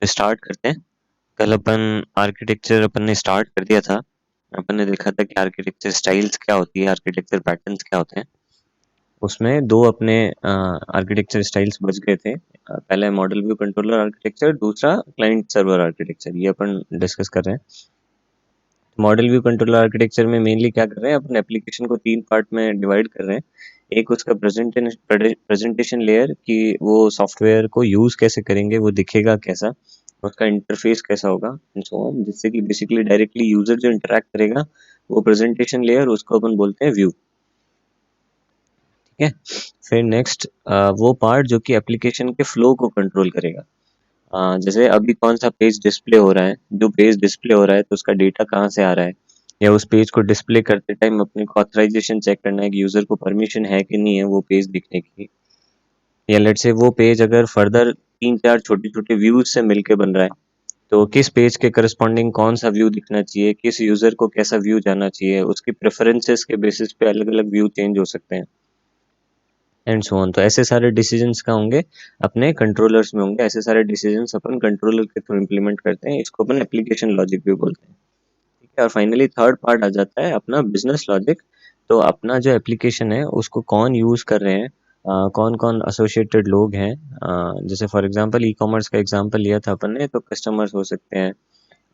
Start करते हैं। कल अपन आर्किटेक्चर अपन ने स्टार्ट कर दिया था। अपन ने देखा था कि आर्किटेक्चर स्टाइल्स क्या होती है, आर्किटेक्चर पैटर्न्स क्या होते हैं। उसमें दो अपने आर्किटेक्चर स्टाइल्स बच गए थे। पहला मॉडल व्यू कंट्रोलर आर्किटेक्चर, दूसरा क्लाइंट सर्वर आर्किटेक्चर, ये अपन डिस्कस कर रहे हैं। मॉडल व्यू कंट्रोलर आर्किटेक्चर में मेनली क्या कर रहे हैं, अपन एप्लीकेशन को 3 पार्ट में डिवाइड कर रहे हैं। एक उसका प्रेजेंटेशन लेयर कि वो सॉफ्टवेयर को यूज कैसे करेंगे, वो दिखेगा कैसा, उसका इंटरफेस कैसा होगा एंड सो ऑन, जिससे कि बेसिकली डायरेक्टली यूजर जो इंटरेक्ट करेगा वो प्रेजेंटेशन लेयर, उसको अपन बोलते हैं व्यू। ठीक है। फिर नेक्स्ट वो पार्ट जो कि एप्लीकेशन के फ्लो को कंट्रोल करेगा। जैसे अभी कौन सा पेज डिस्प्ले हो रहा है, जो पेज डिस्प्ले हो रहा है तो उसका डेटा कहाँ से आ रहा है, या उस पेज को डिस्प्ले करते टाइम अपने को ऑथराइजेशन चेक करना है कि यूजर को परमिशन है कि नहीं है वो पेज दिखने की, या लेट से वो पेज अगर फर्दर 3-4 छोटे छोटे व्यूज से मिलके बन रहा है तो किस पेज के करस्पॉन्डिंग कौन सा व्यू दिखना चाहिए, किस यूजर को कैसा व्यू जाना चाहिए, उसकी प्रेफरेंसेस के बेसिस पे अलग अलग व्यू चेंज हो सकते हैं एंड सो ऑन। तो ऐसे सारे डिसीजंस का होंगे अपने कंट्रोलर्स में होंगे, ऐसे सारे डिसीजंस अपन कंट्रोलर के थ्रू इम्प्लीमेंट करते हैं, इसको अपन एप्लीकेशन लॉजिक भी बोलते हैं। ठीक है। और फाइनली थर्ड पार्ट आ जाता है अपना बिजनेस लॉजिक। तो अपना जो एप्लीकेशन है उसको कौन यूज कर रहे हैं, कौन कौन एसोसिएटेड लोग हैं। जैसे फॉर एग्जांपल ई कॉमर्स का एग्जांपल लिया था अपन ने, तो कस्टमर्स हो सकते हैं,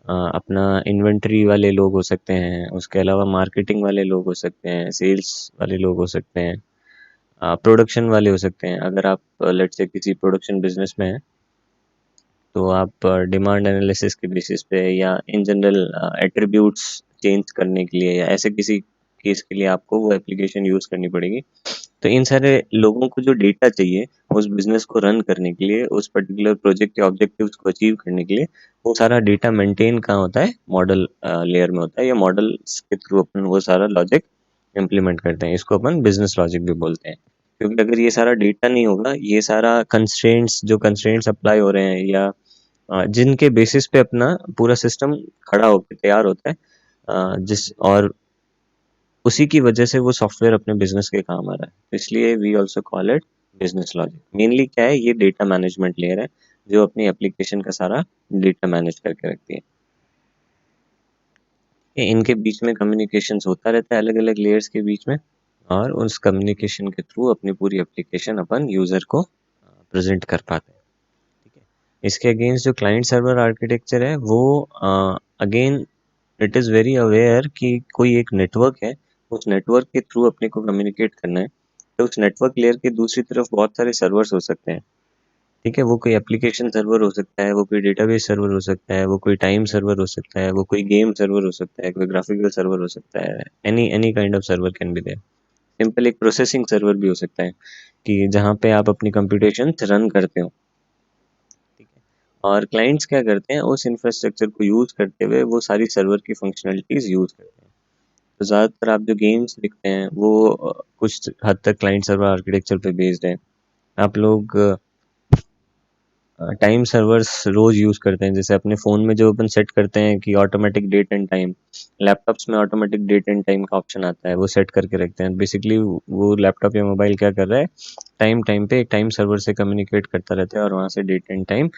अपना इन्वेंट्री वाले लोग हो सकते हैं, उसके अलावा मार्केटिंग वाले लोग हो सकते हैं, सेल्स वाले लोग हो सकते हैं, प्रोडक्शन वाले हो सकते हैं। अगर आप लेट्स से किसी प्रोडक्शन बिजनेस में हैं तो आप डिमांड एनालिसिस के बेसिस पे या इन जनरल एट्रीब्यूट्स चेंज करने के लिए या ऐसे किसी केस के लिए आपको वो एप्लीकेशन यूज़ करनी पड़ेगी। तो इन सारे लोगों को जो डेटा चाहिए उस बिजनेस को रन करने के लिए, उस पर्टिकुलर प्रोजेक्ट के ऑब्जेक्टिव्स को अचीव करने के लिए, वो सारा डेटा मेंटेन कहाँ होता है, मॉडल लेयर में होता है, या मॉडल्स के थ्रू अपन वो सारा लॉजिक इम्प्लीमेंट करते हैं। इसको अपन बिजनेस लॉजिक भी बोलते हैं। क्योंकि अगर ये सारा डेटा नहीं होगा, ये सारा कंस्ट्रेंट्स जो कंस्ट्रेंट्स अप्लाई हो रहे हैं या जिनके बेसिस पे अपना पूरा सिस्टम खड़ा होकर तैयार होता है, जिस और उसी की वजह से वो सॉफ्टवेयर अपने बिजनेस के काम आ रहा है, तो इसलिए we also call it business logic. Mainly क्या है, ये डेटा मैनेजमेंट लेयर है जो अपनी एप्लीकेशन का सारा डेटा मैनेज करके रखती है। इनके बीच में कम्युनिकेशन होता रहता है अलग अलग लेयर्स के बीच में, और उस कम्युनिकेशन के थ्रू अपनी पूरी एप्लीकेशन अपन यूजर को प्रेजेंट कर पाते हैं। ठीक है। इसके अगेंस्ट जो क्लाइंट सर्वर आर्किटेक्चर है वो again it is very aware कि कोई एक नेटवर्क है, उस नेटवर्क के थ्रू अपने को कम्युनिकेट करना है। तो उस नेटवर्क लेयर की दूसरी तरफ बहुत सारे सर्वर्स हो सकते हैं। ठीक है। वो कोई एप्लीकेशन सर्वर हो सकता है, वो कोई डेटाबेस सर्वर हो सकता है, वो कोई टाइम सर्वर हो सकता है, वो कोई गेम सर्वर हो सकता है, कोई ग्राफिकल सर्वर हो सकता है, any any kind of server can be there. Simple एक प्रोसेसिंग सर्वर भी हो सकता है कि जहाँ पे आप अपनी कंप्यूटेशन रन करते हो। ठीक है। और क्लाइंट्स क्या करते हैं, उस इंफ्रास्ट्रक्चर को यूज करते हुए वो सारी सर्वर की फंक्शनलिटीज यूज करते हैं। तो ज़्यादातर आप जो गेम्स देखते हैं वो कुछ हद तक क्लाइंट सर्वर आर्किटेक्चर पे बेस्ड है। आप लोग टाइम सर्वर्स रोज यूज करते हैं, जैसे अपने फ़ोन में जो अपन सेट करते हैं कि automatic date and time, laptops में ऑटोमेटिक डेट एंड टाइम का ऑप्शन आता है, वो सेट करके रखते हैं। बेसिकली वो लैपटॉप या मोबाइल क्या कर रहा है, टाइम टाइम पे एक टाइम सर्वर से कम्युनिकेट करता रहता है और वहाँ से डेट एंड टाइम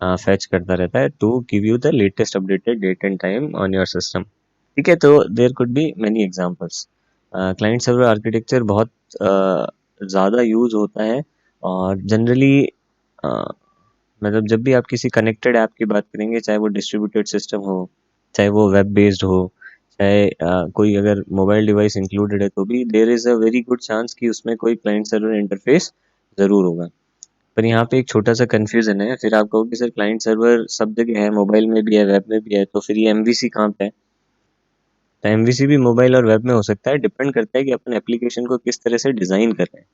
फेच करता रहता है to give you the latest updated date and time on your system. ठीक है। तो there could be many examples. Client server architecture बहुत ज़्यादा यूज होता है, और जनरली मतलब जब भी आप किसी कनेक्टेड ऐप की बात करेंगे, चाहे वो डिस्ट्रीब्यूटेड सिस्टम हो, चाहे वो वेब बेस्ड हो, चाहे कोई अगर मोबाइल डिवाइस इंक्लूडेड है, तो भी there is a very good chance कि उसमें कोई क्लाइंट सर्वर इंटरफेस ज़रूर होगा। पर यहाँ पे एक छोटा सा कन्फ्यूजन है, फिर आप कहोगे सर क्लाइंट सर्वर सब जगह है, मोबाइल में भी है, वेब में भी है, तो फिर ये एमवीसी कहाँ पे है? तो एमवीसी भी मोबाइल और वेब में हो सकता है, डिपेंड करता है कि अपन एप्लीकेशन को किस तरह से डिज़ाइन कर रहे हैं।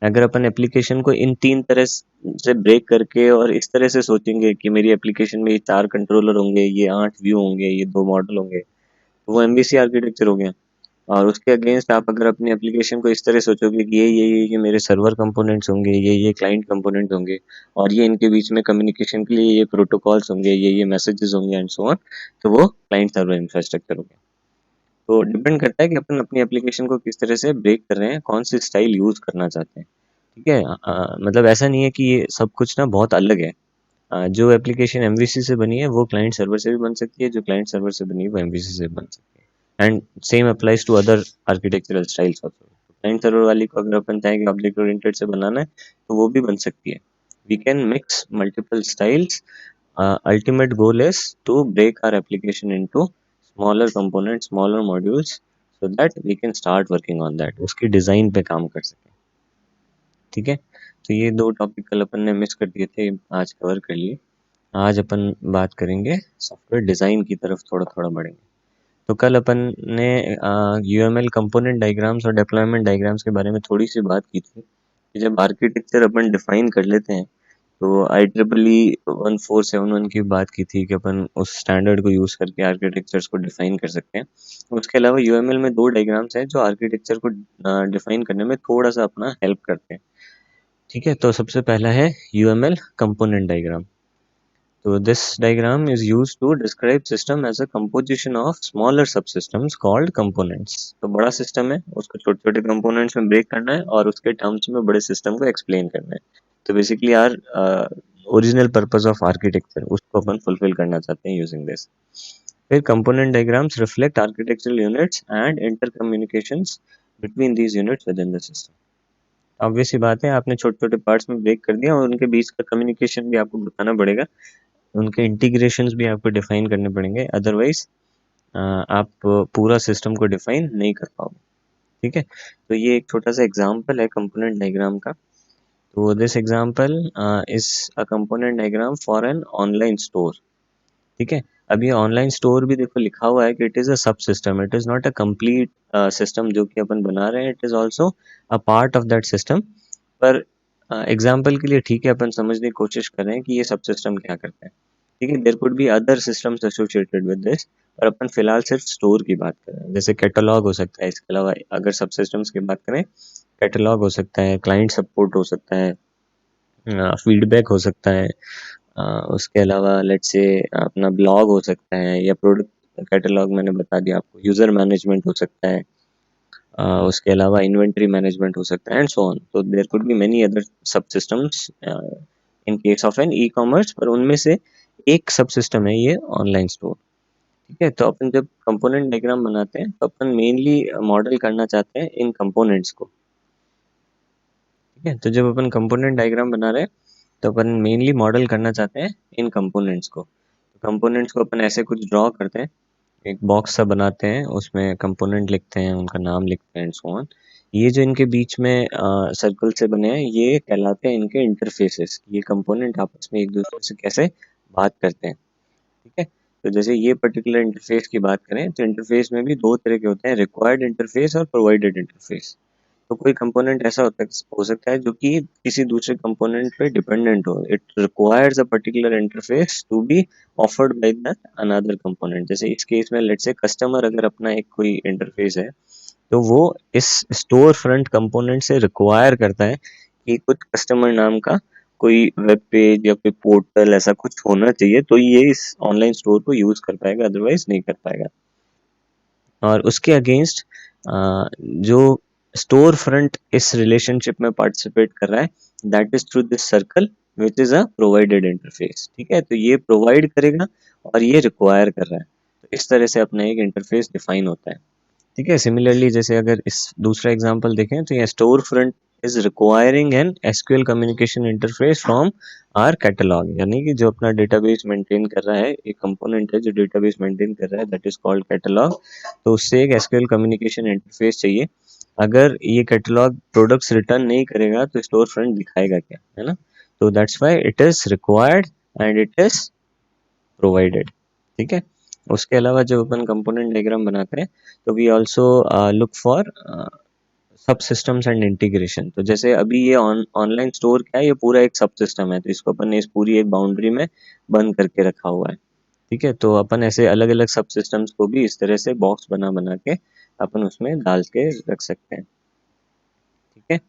अगर अपन एप्लीकेशन को इन 3 तरह से ब्रेक करके और इस तरह से सोचेंगे कि मेरी एप्लीकेशन में ये 4 कंट्रोलर होंगे, ये 8 व्यू होंगे, ये 2 मॉडल होंगे, तो वो एमवीसी आर्किटेक्चर हो गया। और उसके अगेंस्ट आप अगर अपनी एप्लीकेशन को इस तरह सोचोगे कि ये मेरे सर्वर कंपोनेंट्स होंगे, ये क्लाइंट कंपोनेंट होंगे, और ये इनके बीच में कम्युनिकेशन के लिए ये प्रोटोकॉल्स होंगे, ये मैसेजेस होंगे एंड सो ऑन, तो वो क्लाइंट सर्वर इंफ्रास्ट्रक्चर हो गया। तो डिपेंड करता है कि अपन अपनी एप्लीकेशन को किस तरह से ब्रेक कर रहे हैं, कौन सी स्टाइल यूज़ करना चाहते हैं। ठीक है। मतलब ऐसा नहीं है कि ये सब कुछ ना बहुत अलग है। जो एप्लीकेशन एमवीसी से बनी है वो क्लाइंट सर्वर से भी बन सकती है, जो क्लाइंट सर्वर से बनी है वो एमवीसी से बन सकती है। And same applies to other architectural styles also. Client server वाली को अगर अपन चाहेंगे ऑब्जेक्ट ओरिएंटेड से बनाना है तो वो भी बन सकती है। We can mix multiple styles. Ultimate goal is to break our application into smaller components, smaller modules, so that we can start working on that, उसकी डिजाइन पे काम कर सकें। ठीक है, तो ये दो टॉपिक कल अपन ने मिस कर दिए थे, आज कवर कर लिए। आज अपन बात करेंगे सॉफ्टवेयर डिजाइन की तरफ, थोड़ा थोड़ा बढ़ेंगे। तो कल अपन ने यूएमएल कंपोनेंट डायग्राम्स और डिप्लॉयमेंट डायग्राम्स के बारे में थोड़ी सी बात की थी कि जब आर्किटेक्चर अपन डिफाइन कर लेते हैं तो IEEE 1471 की बात की थी कि अपन उस स्टैंडर्ड को यूज करके आर्किटेक्चर्स को डिफाइन कर सकते हैं। उसके अलावा यूएमएल में दो डायग्राम्स हैं जो आर्किटेक्चर को डिफाइन करने में थोड़ा सा अपना हेल्प करते हैं। ठीक है, तो सबसे पहला है यूएमएल कंपोनेंट डायग्राम। तो this diagram is used to describe system as a composition of smaller subsystems called components. तो बड़ा सिस्टम है, उसको छोटे छोटे कंपोनेंट्स में ब्रेक करना है और उसके टर्म्स में बड़े सिस्टम को एक्सप्लेन करना है। तो बेसिकली यार ओरिजिनल पर्पस ऑफ आर्किटेक्चर उसको अपन फुलफिल करना चाहते हैं यूजिंग दिस। फिर component diagrams reflect architectural units and inter communications between these units within the system. Obvious सी बात है, आपने छोटे छोटे पार्ट्स में ब्रेक कर दिया और उनके बीच का कम्युनिकेशन भी आपको बताना पड़ेगा, उनके इंटीग्रेशंस भी आपको डिफाइन करने पड़ेंगे, अदरवाइज आप पूरा सिस्टम को डिफाइन नहीं कर पाओगे। ठीक है, तो ये एक छोटा सा एग्जांपल है कंपोनेंट डायग्राम का। तो this example is a component diagram for an online store. ठीक है, अब ये ऑनलाइन स्टोर भी देखो लिखा हुआ है कि इट इज अ सब system, it is not a complete system जो कि अपन बना रहे हैं, it is also a part of that system. पर एग्जाम्पल के लिए ठीक है, अपन समझने की कोशिश कर रहे हैं कि ये सब सिस्टम क्या करता है। ठीक है, there could be other systems associated with this, और अपन फिलहाल सिर्फ स्टोर की बात कर रहे हैं। जैसे कैटलॉग हो सकता है, इसके अलावा अगर सब सिस्टम्स की बात करें, कैटलॉग हो सकता है, क्लाइंट सपोर्ट हो सकता है, फीडबैक हो सकता है, उसके अलावा लेट्स से अपना ब्लॉग हो सकता है, या प्रोडक्ट कैटलॉग मैंने बता दिया आपको, यूजर मैनेजमेंट हो सकता है, उसके अलावा इन्वेंटरी मैनेजमेंट हो सकता है एंड सो ऑन। तो there could be many other sub systems in case of an e commerce, पर उनमें से एक सब सिस्टम है ये ऑनलाइन स्टोर। ठीक है, तो अपन जब कंपोनेंट डायग्राम बनाते हैं तो अपन मेनली मॉडल करना चाहते हैं इन कंपोनेंट्स को। ठीक है, तो जब अपन कंपोनेंट डायग्राम बना रहे हैं तो अपन मेनली मॉडल करना चाहते हैं इन कंपोनेंट्स को। कंपोनेंट्स को अपन ऐसे कुछ ड्रॉ करते हैं, एक बॉक्स सा बनाते हैं, उसमें कंपोनेंट लिखते हैं, उनका नाम लिखते हैं एंड सो ऑन। ये जो इनके बीच में सर्कल से बने हैं ये कहलाते हैं इनके इंटरफेसेस। ये कंपोनेंट आपस में एक दूसरे से कैसे बात करते हैं। ठीक है, तो जैसे ये पर्टिकुलर इंटरफेस की बात करें तो इंटरफेस में भी दो तरह के होते हैं, रिक्वायर्ड इंटरफेस और प्रोवाइडेड इंटरफेस। तो कोई कंपोनेंट ऐसा हो सकता है जो कि किसी दूसरे कंपोनेंट पे डिपेंडेंट हो, it requires a particular interface to be offered by that another component. जैसे इस केस में लेट्स से कस्टमर अगर अपना एक कोई इंटरफेस है तो वो इस स्टोर फ्रंट कंपोनेंट से रिक्वायर करता है कि कुछ कस्टमर नाम का कोई वेब पेज या कोई पोर्टल ऐसा कुछ होना चाहिए, तो ये इस ऑनलाइन स्टोर को यूज कर पाएगा, अदरवाइज नहीं कर पाएगा। और उसके अगेंस्ट जो स्टोर फ्रंट इस रिलेशनशिप में पार्टिसिपेट कर रहा है, that is through this circle which is a provided interface. ठीक है, तो ये प्रोवाइड करेगा और ये रिक्वायर कर रहा है, तो इस तरह से अपना एक इंटरफेस डिफाइन होता है। ठीक है, सिमिलरली जैसे अगर इस दूसरा एग्जांपल देखें तो ये store front is requiring an SQL communication interface from our catalogue, यानी कि जो अपना डेटाबेस मेंटेन कर रहा है, एक कंपोनेंट है जो डेटाबेस मेंटेन कर रहा है, दैट इज कॉल्ड कैटलॉग। तो उससे एक एसक्यूएल कम्युनिकेशन इंटरफेस चाहिए। अगर ये कैटलॉग प्रोडक्ट्स रिटर्न नहीं करेगा तो स्टोर फ्रंट दिखाएगा क्या, है ना। तो that's why it is required and it is provided. ठीक है, उसके अलावा जब अपन कंपोनेंट डायग्राम बनाते हैं तो वी आल्सो लुक फॉर सब सिस्टम्स एंड इंटीग्रेशन। तो जैसे अभी ये ऑनलाइन स्टोर क्या है, ये पूरा एक सब सिस्टम है, तो इसको अपन ने इस पूरी एक बाउंड्री में बंद करके रखा हुआ है। ठीक है, तो अपन ऐसे अलग अलग सब सिस्टम्स को भी इस तरह से बॉक्स बना बना के अपन उसमें डाल के रख सकते हैं। ठीक है,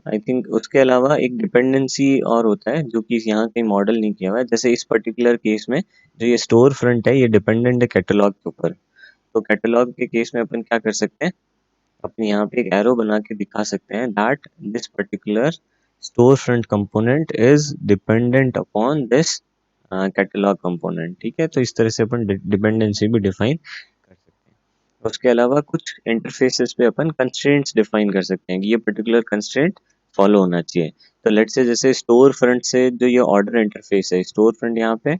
आई थिंक उसके अलावा एक डिपेंडेंसी और होता है जो कि यहाँ कहीं मॉडल नहीं किया हुआ है। जैसे इस पर्टिकुलर केस में जो ये स्टोर फ्रंट है ये डिपेंडेंट है कैटलॉग के ऊपर। तो कैटलॉग के केस में अपन क्या कर सकते हैं, अपने यहाँ पे एक एरो बना के दिखा सकते हैं that this particular store front component is dependent upon this catalogue component. ठीक है, तो इस तरह से अपन डिपेंडेंसी भी डिफाइन कर सकते हैं। उसके अलावा कुछ इंटरफेसेस पे अपन कंस्ट्रेंट्स डिफाइन कर सकते हैं कि ये पर्टिकुलर कंस्ट्रेंट फॉलो होना चाहिए। तो लेट्स से जैसे स्टोर फ्रंट से जो ये ऑर्डर इंटरफेस है, स्टोर फ्रंट यहाँ पे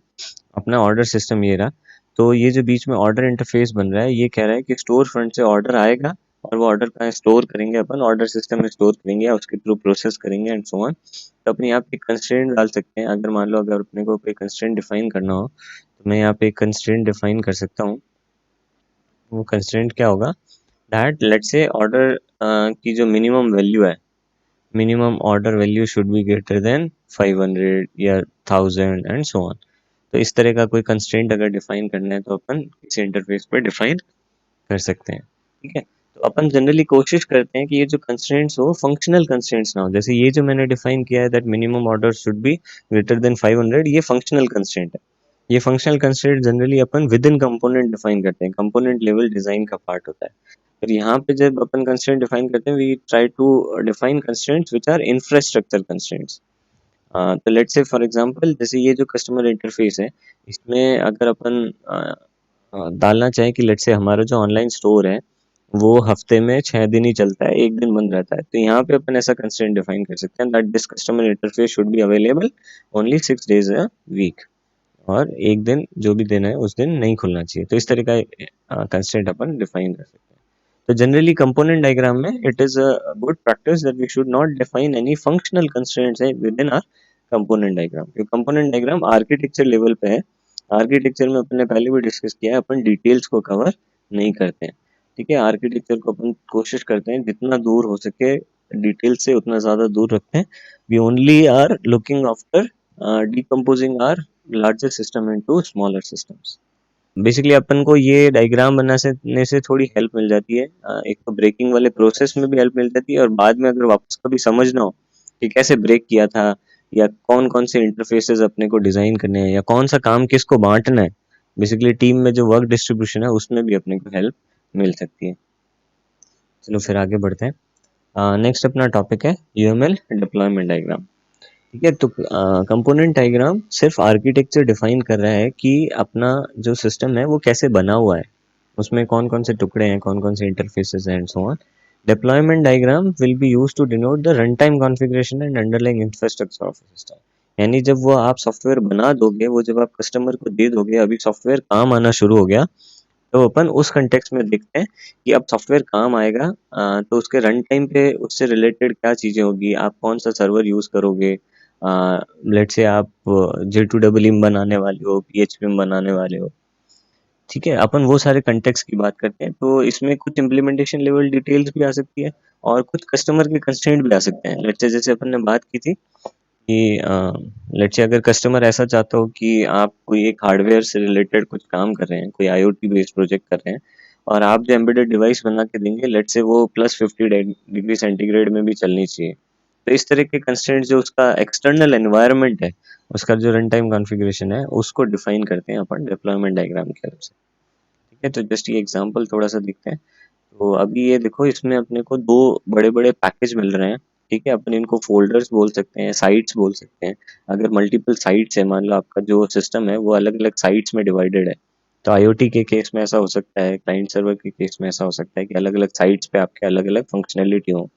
अपना ऑर्डर सिस्टम ये रहा, तो ये जो बीच में ऑर्डर इंटरफेस बन रहा है, ये कह रहा है कि स्टोर फ्रंट से ऑर्डर आएगा और वो ऑर्डर कहाँ स्टोर करेंगे, अपन ऑर्डर सिस्टम में स्टोर करेंगे या उसके थ्रू प्रोसेस करेंगे एंड सो ऑन। तो अपने यहाँ पे कंस्ट्रेंट डाल सकते हैं। अगर मान लो अगर अपने को कोई कंस्ट्रेंट डिफाइन करना हो तो मैं यहाँ पे एक कंस्ट्रेंट डिफाइन कर सकता हूँ। वो कंस्ट्रेंट क्या होगा, दैट लेट्स से ऑर्डर की जो मिनिमम वैल्यू है, minimum order value should be greater than 500 या 1000 एंड सो ऑन। तो इस तरह का कोई कंस्ट्रेंट अगर डिफाइन करना है तो अपन किसी इंटरफेस पे डिफाइन कर सकते हैं। ठीक है, तो अपन जनरली कोशिश करते हैं कि ये जो कंस्ट्रेंट्स हो फंक्शनल कंस्ट्रेंट्स ना हो। जैसे ये जो मैंने डिफाइन किया है that minimum order should be greater than 500, ये फंक्शनल कंस्ट्रेंट है। ये functional constraint generally upon with in component define करते हैं, कंपोनेंट लेवल डिजाइन का पार्ट होता है। फिर यहाँ पे जब अपन कंस्ट्रेंट डिफाइन करते हैं, we try to define constraints which are infrastructure constraints. तो लेट्स से फॉर एग्जांपल जैसे ये जो कस्टमर इंटरफेस है, इसमें अगर अपन डालना चाहें कि लेट्स से हमारा जो ऑनलाइन स्टोर है वो हफ्ते में 6 दिन ही चलता है, एक दिन बंद रहता है, तो यहाँ पे अपन ऐसा कंस्ट्रेंट डिफाइन कर सकते हैं that this customer interface should be available only 6 days a week, और एक दिन जो भी दिन है उस दिन नहीं खुलना चाहिए। तो इस तरह का कंस्ट्रेंट अपन डिफाइन कर सकते हैं। तो जनरली कंपोनेंट डायग्राम में it is a good practice that we should not define any functional constraints within our component diagram. क्योंकि कंपोनेंट डायग्राम आर्किटेक्चर लेवल पे है, आर्किटेक्चर में अपने पहले भी डिस्कस किया है, अपन डिटेल्स को कवर नहीं करते हैं। ठीक है, आर्किटेक्चर को अपन कोशिश करते हैं जितना दूर हो सके डिटेल से उतना ज़्यादा दूर रखते हैं। We only are looking after decomposing our larger system into smaller systems। Basically अपन को ये डायग्राम बनाने से थोड़ी हेल्प मिल जाती है। एक तो ब्रेकिंग वाले प्रोसेस में भी हेल्प मिल जाती है, और बाद में अगर वापस कभी समझना हो कि कैसे ब्रेक किया था या कौन कौन से इंटरफेसेस अपने को डिजाइन करने हैं या कौन सा काम किसको बांटना है, बेसिकली टीम में जो वर्क डिस्ट्रीब्यूशन है उसमें भी अपने को हेल्प मिल सकती है। चलो फिर आगे बढ़ते हैं। नेक्स्ट अपना टॉपिक है यूएमएल डिप्लॉयमेंट डायग्राम। ठीक है, तो कंपोनेंट डायग्राम सिर्फ आर्किटेक्चर डिफाइन कर रहा है कि अपना जो सिस्टम है वो कैसे बना हुआ है, उसमें कौन कौन से टुकड़े हैं, कौन कौन से इंटरफेसेस हैं and so on. Deployment diagram will be used to denote the run time configuration and underlying infrastructure of system. यानी जब वो आप सॉफ्टवेयर बना दोगे, वो जब आप कस्टमर को दे दोगे, अभी सॉफ्टवेयर काम आना शुरू हो गया, तो अपन उस कंटेक्स्ट में देखते हैं कि अब सॉफ्टवेयर काम आएगा, तो उसके रन टाइम पे उससे रिलेटेड क्या चीज़ें होगी, आप कौन सा सर्वर यूज़ करोगे। लेट्स से आप J2EE बनाने वाले हो, PHP में बनाने वाले हो। ठीक है, अपन वो सारे कंटेक्स्ट की बात करते हैं। तो इसमें कुछ इम्प्लीमेंटेशन लेवल डिटेल्स भी आ सकती है और कुछ कस्टमर के कंस्ट्रेंट भी आ सकते हैं। लेट्स से जैसे अपन ने बात की थी कि लेट्स से अगर कस्टमर ऐसा चाहता हो कि आप कोई एक हार्डवेयर से रिलेटेड कुछ काम कर रहे हैं, कोई IoT बेस्ड प्रोजेक्ट कर रहे हैं, और आप जो एम्बेडेड डिवाइस बना के देंगे, लेट्स से वो +50 डिग्री सेंटीग्रेड में भी चलनी चाहिए। तो इस तरह के कंस्ट्रेंट जो उसका एक्सटर्नल एनवायरनमेंट है, उसका जो रन टाइम कॉन्फ़िगरेशन है, उसको डिफाइन करते हैं अपन डिप्लॉयमेंट डायग्राम की हेल्प से। ठीक है, तो जस्ट ये एग्जांपल थोड़ा सा देखते हैं। तो अभी ये देखो, इसमें अपने को दो बड़े बड़े पैकेज मिल रहे हैं। ठीक है, अपन इनको फोल्डर्स बोल सकते हैं, साइट्स बोल सकते हैं। अगर मल्टीपल साइट्स है, मान लो आपका जो सिस्टम है वो अलग अलग साइट्स में डिवाइडेड है, तो IoT के केस में ऐसा हो सकता है, क्लाइंट सर्वर के केस में ऐसा हो सकता है कि अलग अलग साइट्स पे आपके अलग अलग फंक्शनैलिटी हो।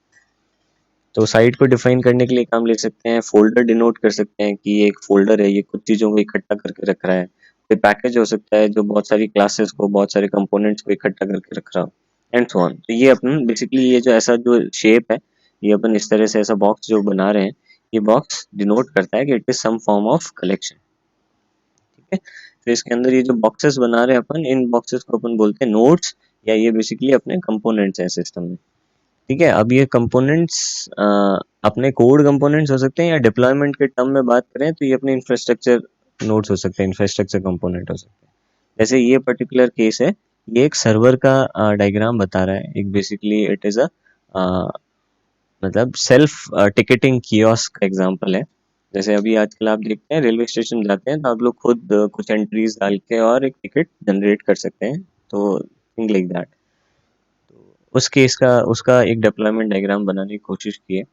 तो साइट को डिफाइन करने के लिए काम ले सकते हैं, फोल्डर डिनोट कर सकते हैं कि ये एक फोल्डर है, ये कुछ चीज़ों को इकट्ठा करके रख रहा है। कोई पैकेज हो सकता है जो बहुत सारी क्लासेस को, बहुत सारे कंपोनेंट्स को इकट्ठा करके रख रहा हो एंड सो ऑन। तो ये अपन बेसिकली ये जो ऐसा जो शेप है, ये अपन इस तरह से ऐसा बॉक्स जो बना रहे हैं, ये बॉक्स डिनोट करता है कि it is some form of collection. ठीक है, तो इसके अंदर ये जो बॉक्सेस बना रहे हैं अपन, इन बॉक्सेस को अपन बोलते हैं नोड्स, या ये बेसिकली अपने कंपोनेंट्स हैं सिस्टम में। ठीक है, अब ये कंपोनेंट्स अपने कोड कंपोनेंट्स हो सकते हैं, या डिप्लॉयमेंट के टर्म में बात करें तो ये अपने इंफ्रास्ट्रक्चर नोड्स हो सकते हैं, इंफ्रास्ट्रक्चर कंपोनेंट हो सकते हैं। जैसे ये पर्टिकुलर केस है, ये एक सर्वर का डायग्राम बता रहा है। एक बेसिकली इट इज अ मतलब सेल्फ टिकटिंग कियोस्क का एग्जांपल है। जैसे अभी आजकल आप देखते हैं रेलवे स्टेशन जाते हैं तो आप लोग खुद कुछ एंट्रीज डाल के और एक टिकट जनरेट कर सकते हैं, तो थिंग लाइक दैट। उस केस का उसका एक डिप्लॉयमेंट डायग्राम बनाने की कोशिश की है।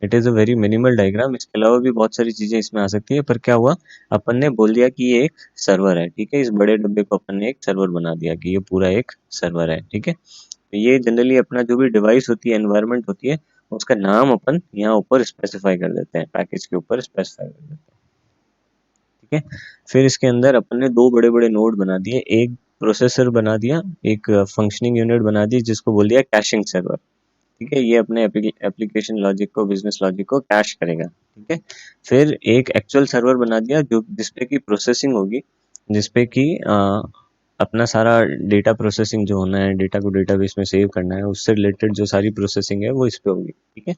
It is a very minimal diagram. इसके अलावा भी बहुत सारी चीज़ें इसमें आ सकती है, पर क्या हुआ, अपन ने बोल दिया कि ये एक सर्वर है, ठीक है। इस बड़े डब्बे को अपन ने एक सर्वर बना दिया कि ये पूरा एक सर्वर है, ठीक है। तो ये जनरली अपना जो भी डिवाइस होती है, एनवायरनमेंट होती है, उसका नाम अपन यहाँ ऊपर स्पेसिफाई कर देते हैं, पैकेज के ऊपर स्पेसिफाई कर देते हैं, ठीक है। फिर इसके अंदर अपन ने दो बड़े बड़े नोड बना दिए, एक प्रोसेसर बना दिया, एक फंक्शनिंग यूनिट बना दी जिसको बोल दिया कैशिंग सर्वर, ठीक है। ये अपने एप्लीकेशन लॉजिक को, बिजनेस लॉजिक को कैश करेगा, ठीक है। फिर एक एक्चुअल सर्वर बना दिया जो जिसपे की प्रोसेसिंग होगी, जिसपे कि अपना सारा डेटा प्रोसेसिंग जो होना है, डेटा को डेटाबेस में सेव करना है, उससे रिलेटेड जो सारी प्रोसेसिंग है वो इस पे होगी, ठीक है।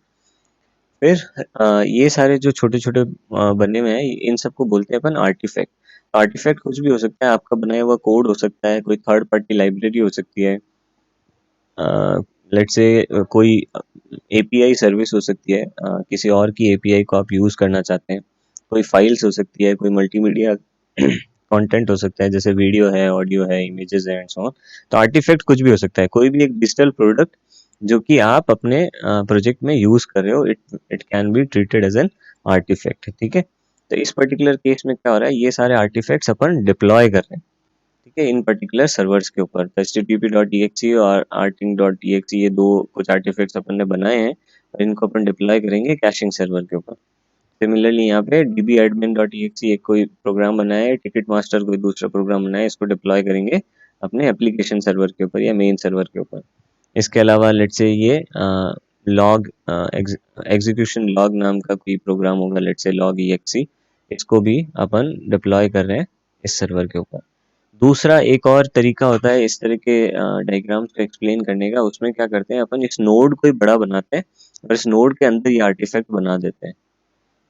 फिर ये सारे जो छोटे छोटे बने हुए हैं, इन सबको बोलते हैं अपन आर्टिफैक्ट। आर्टिफैक्ट कुछ भी हो सकता है, आपका बनाया हुआ कोड हो सकता है, कोई थर्ड पार्टी लाइब्रेरी हो सकती है, लेट्स से कोई एपीआई सर्विस हो सकती है, किसी और की एपीआई को आप यूज़ करना चाहते हैं, कोई फाइल्स हो सकती है, कोई मल्टीमीडिया कंटेंट हो सकता है, जैसे वीडियो है, ऑडियो है, इमेजेस है एंड सो ऑन। तो आर्टिफैक्ट कुछ भी हो सकता है, कोई भी एक डिजिटल प्रोडक्ट जो कि आप अपने प्रोजेक्ट में यूज़ कर रहे हो, it it can be treated as an artifact, ठीक है। तो इस पर्टिकुलर केस में क्या हो रहा है, ये सारे आर्टिफैक्ट्स अपन डिप्लॉय कर रहे हैं, ठीक है, इन पर्टिकुलर सर्वर्स के ऊपर। http.exe और arting.exe, ये दो कुछ आर्टिफैक्ट्स अपन ने बनाए हैं और इनको अपन डिप्लॉय करेंगे कैशिंग सर्वर के ऊपर। सिमिलरली यहाँ पे dbadmin.exe एक कोई प्रोग्राम बनाया है, टिकट मास्टर कोई दूसरा प्रोग्राम बनाया है, इसको डिप्लॉय करेंगे अपने एप्लीकेशन सर्वर के ऊपर या मेन सर्वर के ऊपर। इसके अलावा लेट्स से ये लॉग एग्जीक्यूशन लॉग नाम का कोई प्रोग्राम होगा, लेट्स से log exe, इसको भी अपन डिप्लॉय कर रहे हैं इस सर्वर के ऊपर। दूसरा एक और तरीका होता है इस तरह के डायग्राम्स को एक्सप्लेन करने का, उसमें क्या करते हैं अपन, इस नोड को ही बड़ा बनाते हैं और इस नोड के अंदर ये आर्टिफैक्ट बना देते हैं।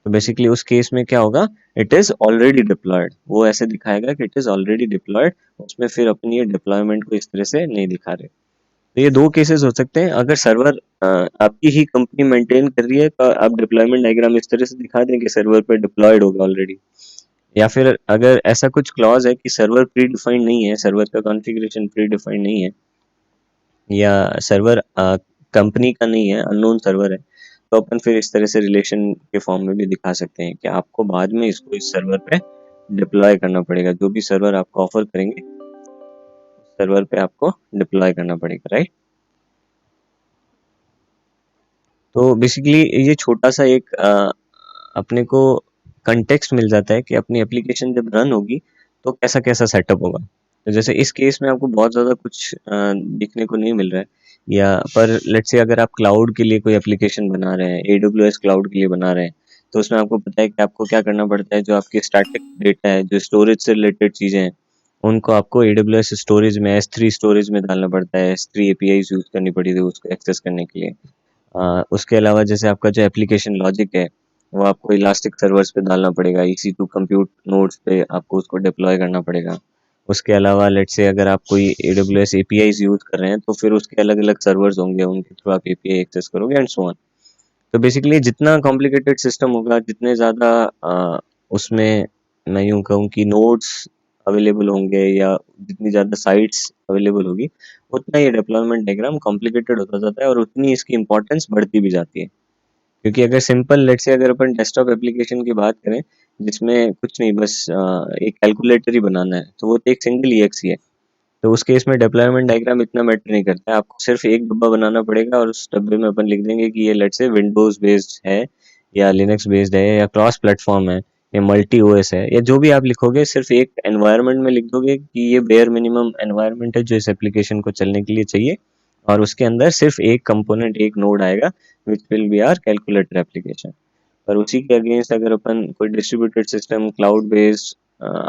तो बेसिकली उस केस में क्या होगा, इट इज ऑलरेडी डिप्लॉयड, वो ऐसे दिखाएगा कि इट इज ऑलरेडी डिप्लॉयड, उसमें फिर अपनी ये डिप्लॉयमेंट को इस तरह से नहीं दिखा रहे। तो ये दो केसेस हो सकते हैं, अगर सर्वर आपकी ही कंपनी मेंटेन कर रही है तो आप डिप्लॉयमेंट डायग्राम इस तरह से दिखा दें कि सर्वर पे डिप्लॉयड होगा ऑलरेडी, या फिर अगर ऐसा कुछ क्लॉज है कि सर्वर प्री डिफाइंड नहीं है, सर्वर का कॉन्फ़िगरेशन प्री डिफाइंड नहीं है, या सर्वर कंपनी का नहीं है, अननोन सर्वर है, तो अपन फिर इस तरह से रिलेशन के फॉर्म में भी दिखा सकते हैं कि आपको बाद में इसको इस सर्वर पे डिप्लॉय करना पड़ेगा, जो भी सर्वर आपको ऑफर करेंगे उस सर्वर पे आपको डिप्लॉय करना पड़ेगा, राइट। तो बेसिकली ये छोटा सा एक अपने को कंटेक्स्ट मिल जाता है कि अपनी एप्लीकेशन जब रन होगी तो कैसा कैसा सेटअप होगा। तो जैसे इस केस में आपको बहुत ज़्यादा कुछ दिखने को नहीं मिल रहा है, या पर लेट्स से अगर आप क्लाउड के लिए कोई एप्लीकेशन बना रहे हैं, AWS क्लाउड के लिए बना रहे हैं, तो उसमें आपको पता है कि आपको क्या करना पड़ता है, जो आपकी स्टैटिक डेटा है, जो स्टोरेज से रिलेटेड चीज़ें हैं, उनको आपको AWS स्टोरेज में, S3 स्टोरेज में डालना पड़ता है, S3 APIs यूज़ करनी पड़ी थी उसको एक्सेस करने के लिए। उसके अलावा जैसे आपका जो एप्लीकेशन लॉजिक है, वो आपको इलास्टिक सर्वर्स पे डालना पड़ेगा, EC2 कंप्यूट नोड्स पे आपको उसको डिप्लॉय करना पड़ेगा। उसके अलावा लेट्स से अगर आप कोई AWS APIs यूज़ कर रहे हैं तो फिर उसके अलग-अलग सर्वर्स होंगे, उनके थ्रू आप API एक्सेस करोगे एंड सो ऑन। तो बेसिकली जितना कॉम्प्लिकेटेड सिस्टम होगा, जितने ज़्यादा उसमें मैं यूँ कहूँ कि नोड्स अवेलेबल होंगे या जितनी ज़्यादा साइट्स अवेलेबल होगी, उतना ये डिप्लॉयमेंट डायग्राम कॉम्प्लिकेटेड होता जाता है और उतनी इसकी इम्पोर्टेंस बढ़ती भी जाती है। क्योंकि अगर सिंपल लेट्स से अगर अपन डेस्कटॉप एप्लीकेशन की बात करें, जिसमें कुछ नहीं, बस एक कैलकुलेटर ही बनाना है, तो वो तो एक सिंगल EXE है। तो उस केस में डिप्लॉयमेंट डायग्राम इतना मैटर नहीं करता है, आपको सिर्फ एक डब्बा बनाना पड़ेगा और उस डब्बे में अपन लिख देंगे कि ये लेट्स से विंडोज बेस्ड है या लिनक्स बेस्ड है या क्रॉस प्लेटफॉर्म है या मल्टी ओएस है, या जो भी आप लिखोगे सिर्फ एक एनवायरनमेंट में लिख दोगे कि ये बेयर मिनिमम एनवायरनमेंट है जो इस एप्लीकेशन को चलने के लिए चाहिए, और उसके अंदर सिर्फ एक कंपोनेंट, एक नोड आएगा which will be our calculator application. पर उसी के अगेंस्ट अगर अपन कोई distributed system, cloud based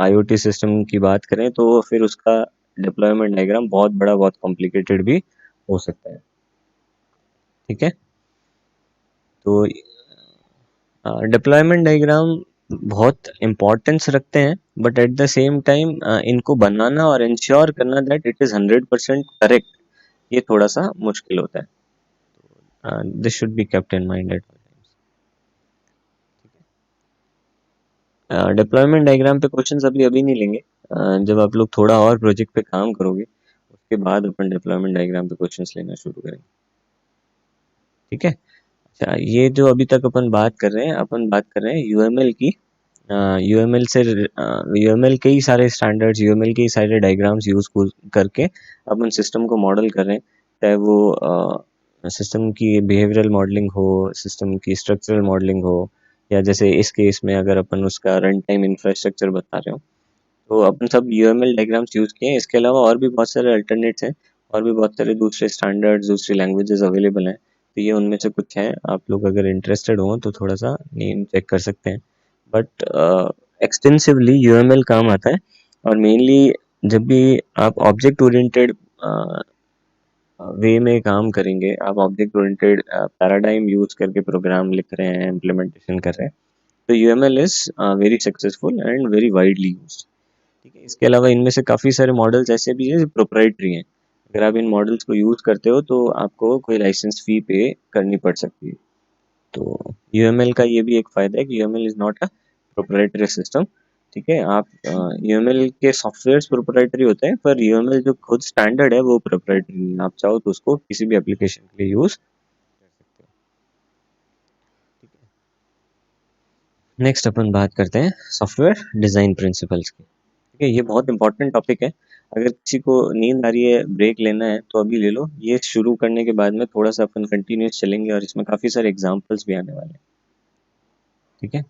IoT system की बात करें, तो फिर उसका डिप्लॉयमेंट डायग्राम बहुत बड़ा, बहुत कॉम्प्लिकेटेड भी हो सकता है, ठीक है। तो डिप्लॉयमेंट डायग्राम बहुत इम्पोर्टेंस रखते हैं, but at the same time इनको बनाना और इंश्योर करना दैट इट इज 100% करेक्ट, ये थोड़ा सा मुश्किल होता है। This should be kept in mind at deployment diagram पे क्वेश्चंस अभी अभी नहीं लेंगे, जब आप लोग थोड़ा और प्रोजेक्ट पे काम करोगे उसके बाद अपन डिप्लॉयमेंट डायग्राम पे क्वेश्चंस लेना शुरू करेंगे, ठीक है। अच्छा, ये जो अभी तक अपन बात कर रहे हैं, अपन बात कर रहे हैं यूएमएल की। यूएमएल से यूएमएल के ही सारे स्टैंडर्ड्स, यूएमएल के ही सारे डायग्राम्स यूज करके अपन सिस्टम को मॉडल कर रहे हैं, चाहे वो सिस्टम की बिहेवियरल मॉडलिंग हो, सिस्टम की स्ट्रक्चरल मॉडलिंग हो, या जैसे इस केस में अगर अपन उसका रन टाइम इंफ्रास्ट्रक्चर बता रहे हो, तो अपन सब यूएमएल डायग्राम्स यूज किए हैं। इसके अलावा और भी बहुत सारे अल्टरनेट्स हैं, और भी बहुत सारे दूसरे स्टैंडर्ड्स, दूसरी लैंग्वेजेस अवेलेबल हैं। तो ये उनमें से कुछ हैं, आप लोग अगर इंटरेस्टेड हो तो थोड़ा सा नेम चेक कर सकते हैं। बट एक्सटेंसिवली यूएमएल काम आता है, और मेनली जब भी आप ऑब्जेक्ट ओरिएंटेड वे में काम करेंगे, आप ऑब्जेक्ट ओरिएंटेड पैराडाइम यूज करके प्रोग्राम लिख रहे हैं, इम्प्लीमेंटेशन कर रहे हैं, तो UML is very successful and very widely used. ठीक है, इसके अलावा इनमें से काफ़ी सारे मॉडल्स ऐसे भी हैं जो प्रोप्राइटरी हैं। अगर आप इन मॉडल्स को यूज़ करते हो तो आपको कोई लाइसेंस फ़ी पे करनी पड़ सकती है। तो यूएमएल का ये भी एक फ़ायदा है कि UML is not a proprietary system. ठीक है, आप यूएमएल के सॉफ्टवेयर्स प्रोप्राइटरी होते हैं, पर यूएमएल जो खुद स्टैंडर्ड है वो प्रोप्राइटरी नहीं है। आप चाहो तो उसको किसी भी एप्लीकेशन के लिए यूज़ कर सकते हो। ठीक है, नेक्स्ट अपन बात करते हैं सॉफ्टवेयर डिज़ाइन प्रिंसिपल्स की। ठीक है, ये बहुत इंपॉर्टेंट टॉपिक है। अगर किसी को नींद आ रही है, ब्रेक लेना है, तो अभी ले लो। ये शुरू करने के बाद में थोड़ा सा अपन कंटिन्यूस चलेंगे, और इसमें काफ़ी सारे एग्जांपल्स भी आने वाले हैं। ठीक है,